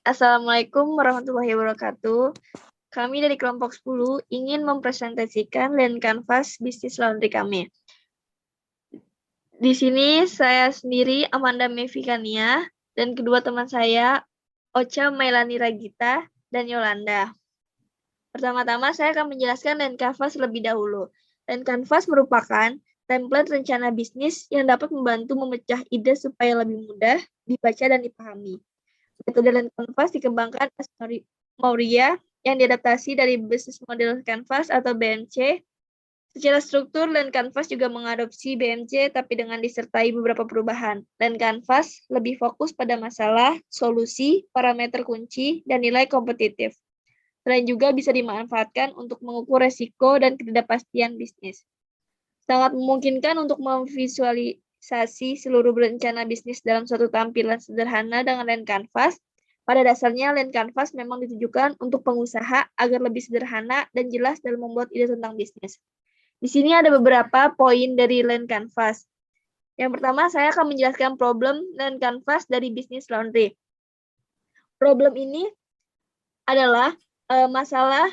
Assalamualaikum warahmatullahi wabarakatuh. Kami dari kelompok 10 ingin mempresentasikan land canvas bisnis laundry kami. Di sini saya sendiri, Amanda Mevikania, dan kedua teman saya, Ocha Mailani Ragita, dan Yolanda. Pertama-tama saya akan menjelaskan land canvas lebih dahulu. Land canvas merupakan template rencana bisnis yang dapat membantu memecah ide supaya lebih mudah dibaca dan dipahami. Metode land canvas dikembangkan Maurya yang diadaptasi dari Business Model Canvas atau BMC. Secara struktur, land canvas juga mengadopsi BMC tapi dengan disertai beberapa perubahan. Land canvas lebih fokus pada masalah, solusi, parameter kunci, dan nilai kompetitif. Selain juga bisa dimanfaatkan untuk mengukur resiko dan ketidakpastian bisnis. Sangat memungkinkan untuk memvisualisasi seluruh rencana bisnis dalam suatu tampilan sederhana dengan land canvas. Pada dasarnya, land canvas memang ditujukan untuk pengusaha agar lebih sederhana dan jelas dalam membuat ide tentang bisnis. Di sini ada beberapa poin dari land canvas. Yang pertama, saya akan menjelaskan problem land canvas dari bisnis laundry. Problem ini adalah masalah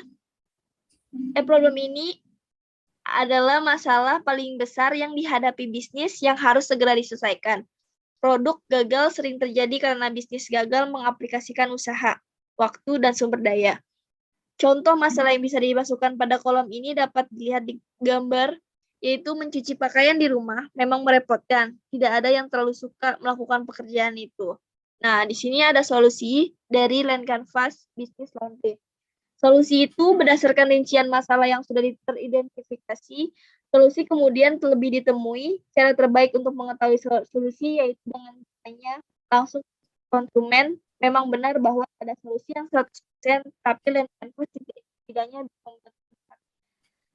paling besar yang dihadapi bisnis yang harus segera diselesaikan. Produk gagal sering terjadi karena bisnis gagal mengaplikasikan usaha, waktu, dan sumber daya. Contoh masalah yang bisa dimasukkan pada kolom ini dapat dilihat di gambar, yaitu mencuci pakaian di rumah memang merepotkan. Tidak ada yang terlalu suka melakukan pekerjaan itu. Nah, di sini ada solusi dari land canvas bisnis laundry. Solusi itu berdasarkan rincian masalah yang sudah teridentifikasi. Solusi kemudian lebih ditemui. Cara terbaik untuk mengetahui solusi yaitu dengan bertanya langsung konsumen. Memang benar bahwa ada solusi yang 100%, tapi land canvas setidaknya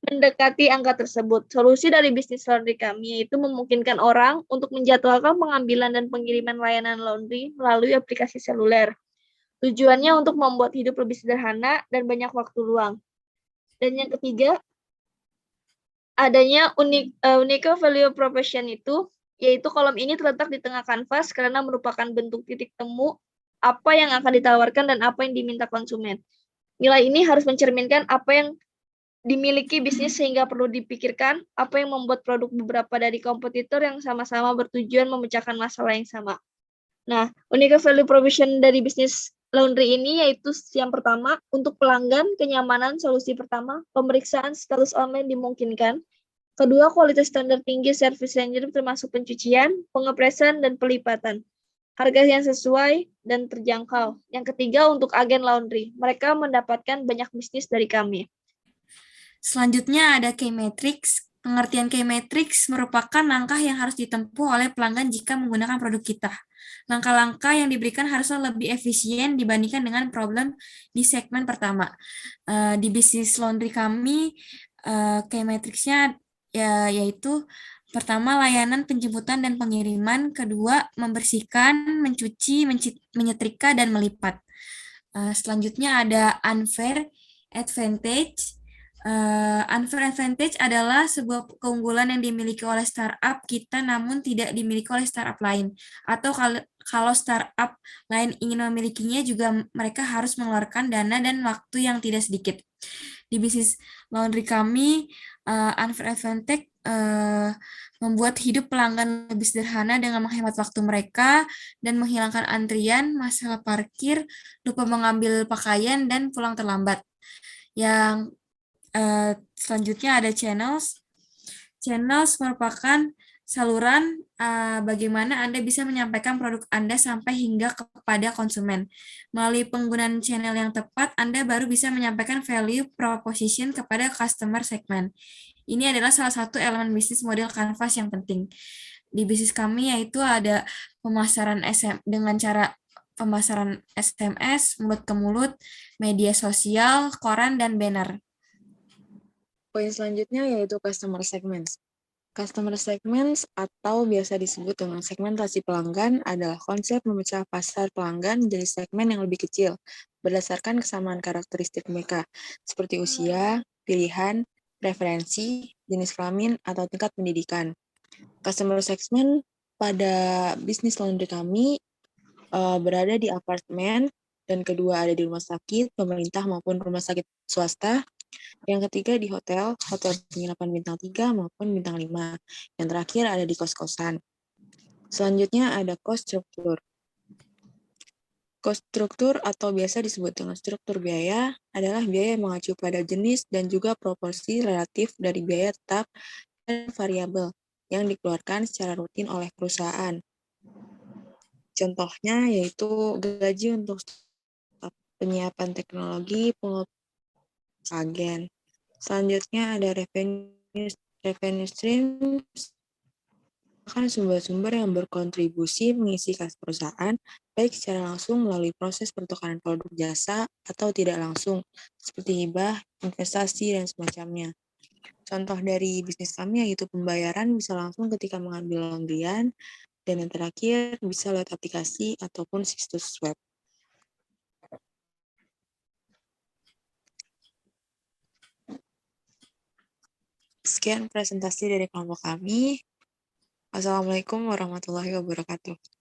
mendekati angka tersebut. Solusi dari bisnis laundry kami yaitu memungkinkan orang untuk menjadwalkan pengambilan dan pengiriman layanan laundry melalui aplikasi seluler. Tujuannya untuk membuat hidup lebih sederhana dan banyak waktu luang. Dan yang ketiga, adanya unique value proposition itu, yaitu kolom ini terletak di tengah kanvas karena merupakan bentuk titik temu apa yang akan ditawarkan dan apa yang diminta konsumen. Nilai ini harus mencerminkan apa yang dimiliki bisnis sehingga perlu dipikirkan apa yang membuat produk beberapa dari kompetitor yang sama-sama bertujuan memecahkan masalah yang sama. Nah, unique value proposition dari bisnis laundry ini yaitu yang pertama, untuk pelanggan, kenyamanan, solusi pertama, pemeriksaan status online dimungkinkan. Kedua, kualitas standar tinggi service laundry termasuk pencucian, pengepresan, dan pelipatan. Harga yang sesuai dan terjangkau. Yang ketiga, untuk agen laundry. Mereka mendapatkan banyak bisnis dari kami. Selanjutnya ada key matrix. Pengertian key matrix merupakan langkah yang harus ditempuh oleh pelanggan jika menggunakan produk kita. Langkah-langkah yang diberikan harusnya lebih efisien dibandingkan dengan problem di segmen pertama. Di bisnis laundry kami, key matrix-nya yaitu pertama, layanan penjemputan dan pengiriman. Kedua, membersihkan, mencuci, menyetrika, dan melipat. Selanjutnya ada unfair advantage. Unfair advantage adalah sebuah keunggulan yang dimiliki oleh startup kita namun tidak dimiliki oleh startup lain. Atau kalau startup lain ingin memilikinya juga mereka harus mengeluarkan dana dan waktu yang tidak sedikit. Di bisnis laundry kami, unfair advantage membuat hidup pelanggan lebih sederhana dengan menghemat waktu mereka dan menghilangkan antrian, masalah parkir, lupa mengambil pakaian, dan pulang terlambat. Yang selanjutnya ada channels. Channels merupakan saluran bagaimana Anda bisa menyampaikan produk Anda sampai hingga kepada konsumen. Melalui penggunaan channel yang tepat, Anda baru bisa menyampaikan value proposition kepada customer segment. Ini adalah salah satu elemen bisnis model Canvas yang penting. Di bisnis kami yaitu ada pemasaran dengan cara pemasaran SMS, mulut ke mulut, media sosial, koran, dan banner. Poin selanjutnya yaitu customer segments. Customer segments atau biasa disebut dengan segmentasi pelanggan adalah konsep memecah pasar pelanggan menjadi segmen yang lebih kecil berdasarkan kesamaan karakteristik mereka seperti usia, pilihan, preferensi, jenis kelamin, atau tingkat pendidikan. Customer segment pada bisnis laundry kami berada di apartemen, Dan kedua ada di rumah sakit, pemerintah maupun rumah sakit swasta. Yang ketiga di hotel penginapan bintang 3 maupun bintang 5. Yang terakhir ada di kos-kosan. Selanjutnya ada cost struktur. Cost struktur atau biasa disebut dengan struktur biaya adalah biaya yang mengacu pada jenis dan juga proporsi relatif dari biaya tetap dan variabel yang dikeluarkan secara rutin oleh perusahaan. Contohnya yaitu gaji untuk staf, penyiapan teknologi, agen. Selanjutnya ada revenue stream, akan sumber-sumber yang berkontribusi mengisi kas perusahaan, baik secara langsung melalui proses pertukaran produk jasa atau tidak langsung, seperti hibah, investasi, dan semacamnya. Contoh dari bisnis kami yaitu pembayaran bisa langsung ketika mengambil undian, dan yang terakhir bisa lewat aplikasi ataupun situs web. Sekian presentasi dari kelompok kami. Assalamualaikum warahmatullahi wabarakatuh.